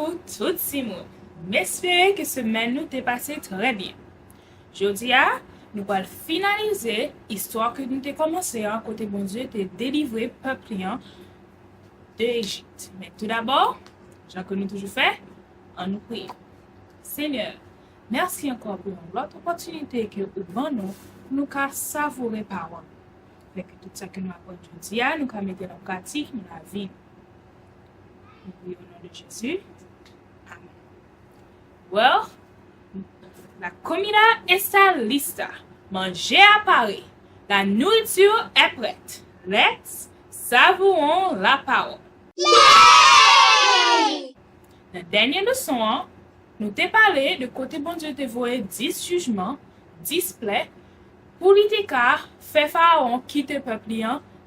Bonjour tout le monde. J'espère que semaine nous t'est passé très bien. Aujourd'hui, nous allons finaliser l'histoire que nous t'ai commencé à côté bon Dieu t'est délivré peuple de l'Égypte. Mais tout d'abord, Jean que nous toujours fait, on nous prie. Seigneur, merci encore pour l'autre opportunité que vous nous qu'à savourer parole. Avec tout ça que nous apprenons aujourd'hui, nous qu'à mettre en pratique dans la vie. Nous prions au nom de Jésus. Amen. Well, la comida está lista. Manger à Paris. La nourriture est prête. Let's savourons la parole. Yay! Dans la dernière leçon, nous t'ai parlé de côté bon Dieu te voyait 10 jugements, 10 plaies, pour l'Itécar, fait Pharaon quitte le peuple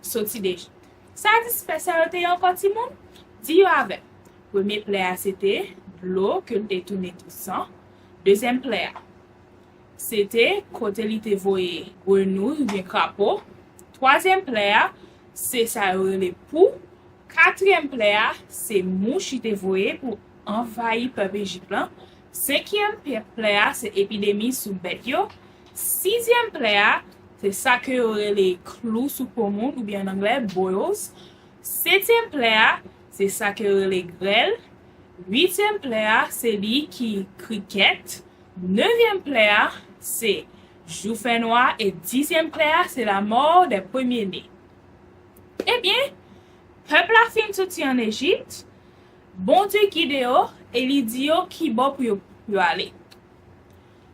sorti d'Égypte. Ça a dit spécialité encore tout le monde? Dis avec. Premier plaie, c'était l'eau que l'on tourné tout sang. Deuxième plaie, c'était côté l'ité voyé grenouille ou bien crapaud. Troisième plaie, c'est ça les poux. Quatrième plaie, c'est mouche qui voyé pour envahir le peuple égyptien. Cinquième plaie, c'est épidémie sous bête. Sixième plaie, c'est ça que les clous sous poumon ou bien en anglais boils. Septième plaie, c'est ça que les grêles. Huitième plaie, c'est lui qui cricket. Neuvième plaie, c'est joufin noir. Et dixième plaie, c'est la mort des premiers-nés. Eh bien, peuple a fin sorti en Égypte. Bon Dieu guide et il dit qui bon pour aller.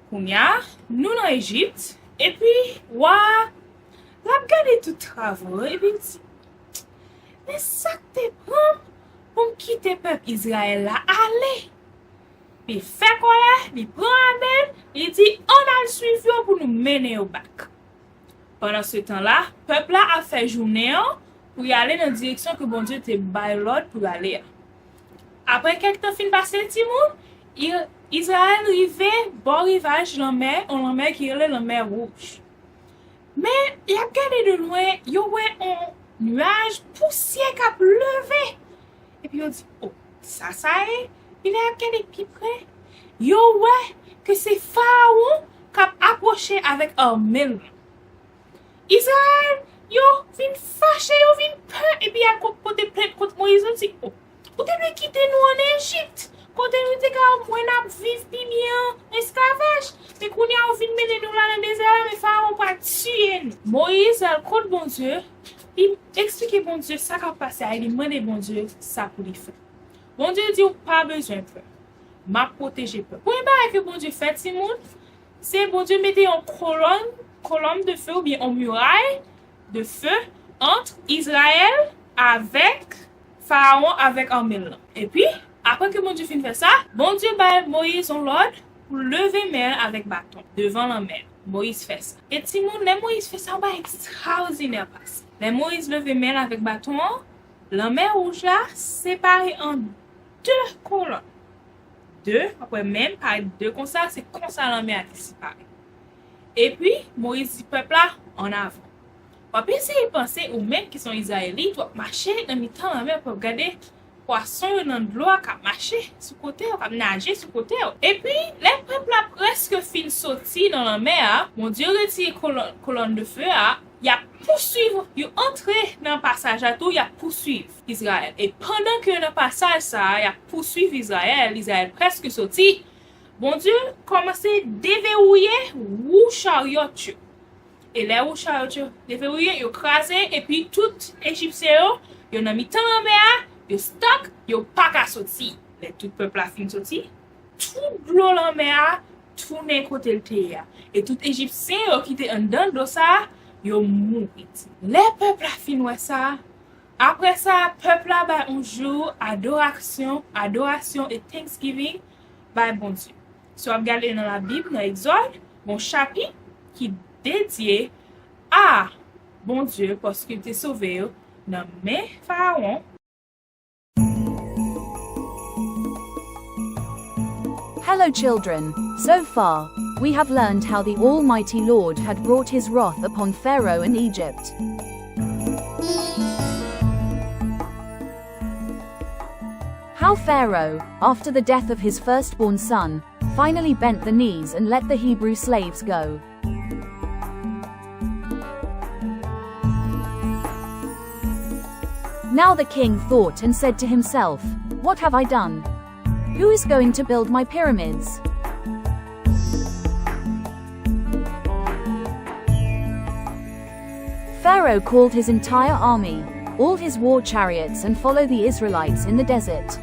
Kounya, nous en Égypte. Et puis, la regarde tout travail. Et puis, mais ça te prend pour quitter le peuple Israël là, allez. Puis fait quoi là, il prend Abel, il dit on a le suivi pour nous mener au bac. Pendant ce temps-là, le peuple là a fait journée pour y aller dans la direction que bon Dieu te baille l'ordre pour aller. Après quelques temps fin passé Timoun, Israël arrivait bon rivage la mer qui est la mer Rouge. Mais il a regardé de loin, il y a un nuage poussière qui a levé. Et puis on dit, oh, ça est, il a regardé plus près. Yo ouais, que c'est Pharaon qui a approché avec un mille. Israël, yo, vin fâché, yo, vin peur. Et puis il a côté plainte contre Moïse, on dit, oh, vous devez quitter nous en Égypte. Côté nous dit qu'on a vivre bien esclavage. Mais qu'on a envie de mener nous là dans le désert, mais Pharaon pas tuer nous. Moïse, elle compte bon Dieu. Il explique bon Dieu ça qui a passé, il demande bon Dieu ça pour lui faire. Bon Dieu dit pas besoin de peur. M'a protégé peur. Pour pas que bon Dieu fait Simon, c'est bon Dieu mettait en colonne de feu ou bien en muraille de feu entre Israël avec Pharaon avec un mille. Et puis après que bon Dieu finit faire ça, bon Dieu bat Moïse en l'ordre pour lever mer avec bâton devant la mer. Moïse fait ça. Et Simon, les Moïse fait ça, c'est extraordinaire passe. Les Moïse levé mer avec bâton, la mer rouge là, séparée en deux colonnes. Deux, après même par deux comme ça, c'est comme ça la mer qui séparée. Et puis, Moïse dit peuple là, en avant. On peut essayer de penser aux mêmes qui sont israélites, doivent marcher dans le temps la mer pour regarder poisson dans de l'eau qui marcher sur côté, qui nager sur côté. Et puis, les peuples là presque fin sorti dans la mer, mon Dieu retire colonne de feu, il a poursuivre, il entré dans le passage à tout, il a poursuivre Israël. Et pendant que le passage ça, il a poursuivre Israël presque sorti. Bon Dieu commençait à déverrouiller ou chariot. Et les roues chariot déverrouillé, il a crasé et puis tout Égyptien, il a mis dans la mer. Yo stock, yo pas qu'à sortir. Les tout peuple a fin sorti. Tout l'eau la mer tourné côté le terre. Et tout égyptien qui était en dedans de ça, yo mourit. Les peuples a fin ouais ça. Après ça, peuple a ba un jour adoration et thanksgiving by bon Dieu. Si on regarde dans la Bible dans Exode, mon chapitre qui dédié à bon Dieu parce qu'il t'a sauvé dans mes pharaons. Hello children, so far, we have learned how the Almighty Lord had brought his wrath upon Pharaoh and Egypt. How Pharaoh, after the death of his firstborn son, finally bent the knees and let the Hebrew slaves go. Now the king thought and said to himself, "What have I done? Who is going to build my pyramids?" Pharaoh called his entire army, all his war chariots, and followed the Israelites in the desert.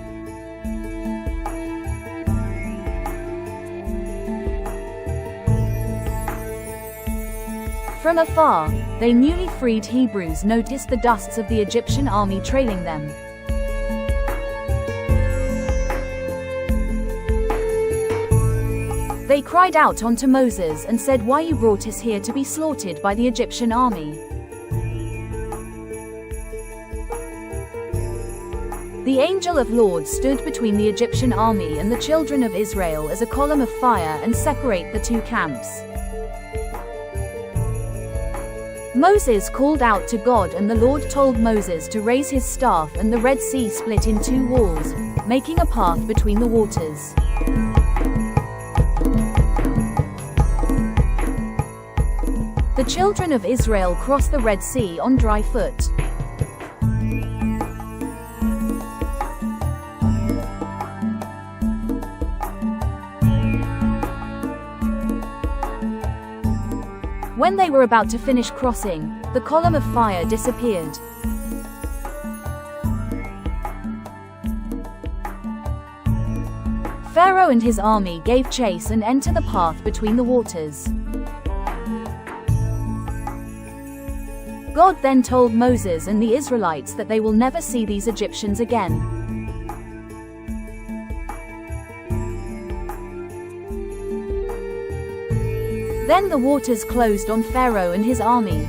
From afar, the newly freed Hebrews noticed the dusts of the Egyptian army trailing them. They cried out unto Moses and said, "Why you brought us here to be slaughtered by the Egyptian army?" The angel of Lord stood between the Egyptian army and the children of Israel as a column of fire and separate the two camps. Moses called out to God, and the Lord told Moses to raise his staff, and the Red Sea split in two walls, making a path between the waters. The children of Israel crossed the Red Sea on dry foot. When they were about to finish crossing, the column of fire disappeared. Pharaoh and his army gave chase and entered the path between the waters. God then told Moses and the Israelites that they will never see these Egyptians again. Then the waters closed on Pharaoh and his army.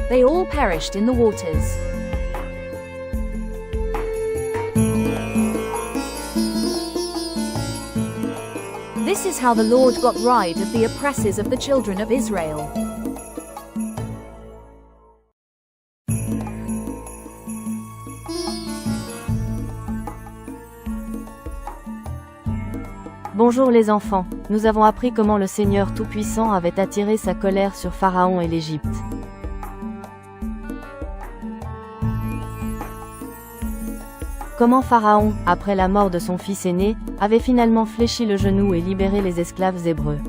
They all perished in the waters. This is how the Lord got rid of the oppressors of the children of Israel. Bonjour les enfants, nous avons appris comment le Seigneur Tout-Puissant avait attiré sa colère sur Pharaon et l'Égypte. Comment Pharaon, après la mort de son fils aîné, avait finalement fléchi le genou et libéré les esclaves hébreux.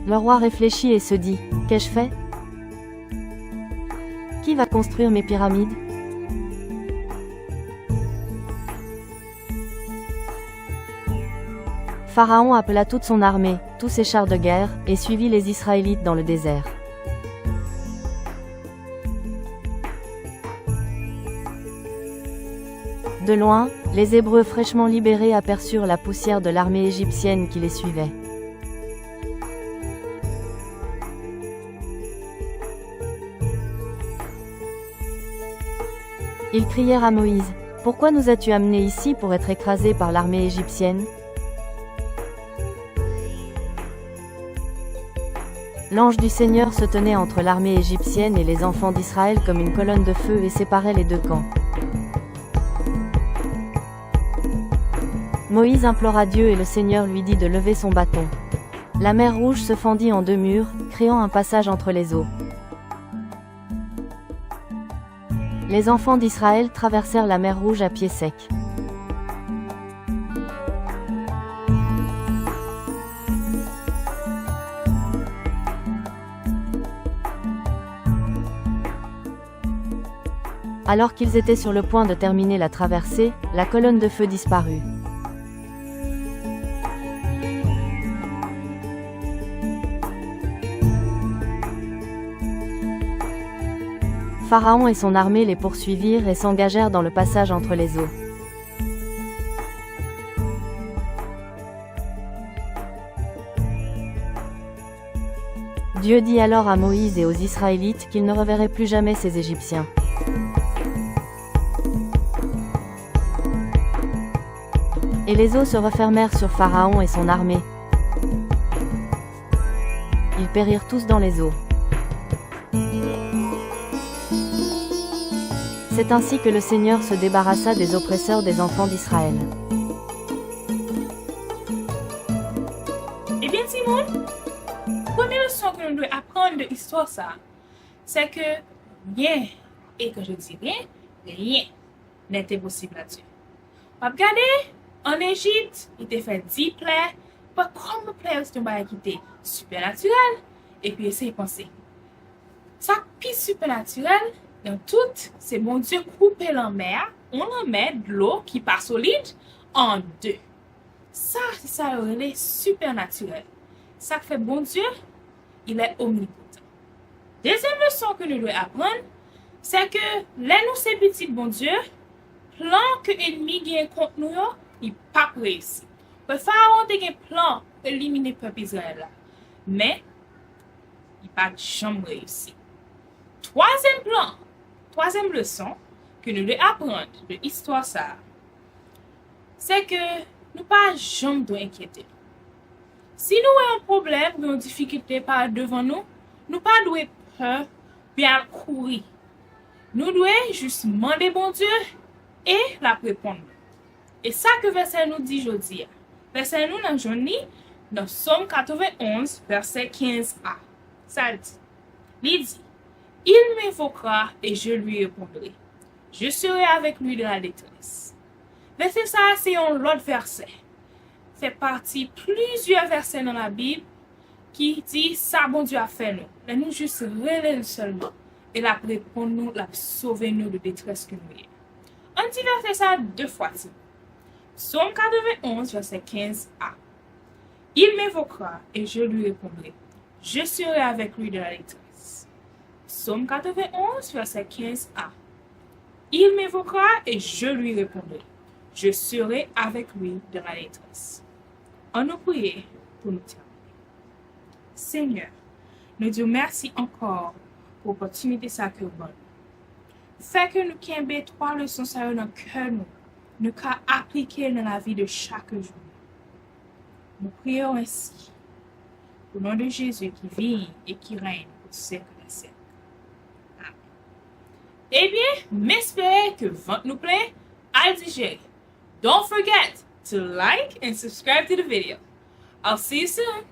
Le roi réfléchit et se dit, qu'ai-je fait ? Qui va construire mes pyramides ? Pharaon appela toute son armée, tous ses chars de guerre, et suivit les Israélites dans le désert. De loin, les Hébreux fraîchement libérés aperçurent la poussière de l'armée égyptienne qui les suivait. Ils crièrent à Moïse, « Pourquoi nous as-tu amenés ici pour être écrasés par l'armée égyptienne ?» L'ange du Seigneur se tenait entre l'armée égyptienne et les enfants d'Israël comme une colonne de feu et séparait les deux camps. Moïse implora Dieu et le Seigneur lui dit de lever son bâton. La mer Rouge se fendit en deux murs, créant un passage entre les eaux. Les enfants d'Israël traversèrent la mer Rouge à pied sec. Alors qu'ils étaient sur le point de terminer la traversée, la colonne de feu disparut. Pharaon et son armée les poursuivirent et s'engagèrent dans le passage entre les eaux. Dieu dit alors à Moïse et aux Israélites qu'ils ne reverraient plus jamais ces Égyptiens. Et les eaux se refermèrent sur Pharaon et son armée. Ils périrent tous dans les eaux. C'est ainsi que le Seigneur se débarrassa des oppresseurs des enfants d'Israël. Eh bien, Simon, première leçon que nous devons apprendre de l'histoire, ça, c'est que rien, et que je dis rien n'était possible à Dieu. On va regarder, en Égypte, il était fait 10 plaies, pas comme plaies, c'est un bail qui était supernaturel, et puis essayez de penser. Ça, plus supernaturel, dans tout, c'est bon Dieu couper la mer, on en met de l'eau qui passe solide en deux. Ça, c'est ça, il est supernaturel. Ça fait bon Dieu, il est omnipotent. Deuxième leçon que nous devons apprendre, c'est que là, nous, c'est petit bon Dieu, plan que l'ennemi gagne contre nous, il pas réussi. Le pharaon a un plan pour éliminer le peuple Israël, mais il n'a jamais réussi. Troisième leçon que nous devons apprendre de l'histoire, ça, c'est que nous pas jamais doit inquiéter. Si nous avons un problème ou une difficulté par devant nous, nous pas doit peur bien courir. Nous devons juste demander bon Dieu et la répondre. Et ça que verset nous dit aujourd'hui. Verset nous dans journée dans Somme 91 verset 15a. Ça dit, il dit, il m'évoquera et je lui répondrai. Je serai avec lui dans la détresse. Verset ça, c'est un autre verset. Fait partie plusieurs versets dans la Bible qui dit ça bon Dieu a fait nous. Mais nous juste relève seulement. Et la répond nous, la sauver nous de détresse que nous y est. On dit verset ça 2 fois. Psaume 91 verset 15a. Il m'évoquera et je lui répondrai. Je serai avec lui dans la détresse. Psaume 91 verset 15a. Il m'évoquera et je lui répondrai. Je serai avec lui dans la détresse. On nous prie pour nous terminer. Seigneur, nous disons merci encore pour l'opportunité que vous donne. Fait que nous kembe 3 leçons dans le cœur nous qu'à appliquer dans la vie de chaque jour. Nous prions ainsi, au nom de Jésus qui vit et qui règne au siècle des siècles. Amen. Eh bien, m'espérez que votre nous plaît à digérer. Don't forget to like and subscribe to the video. I'll see you soon.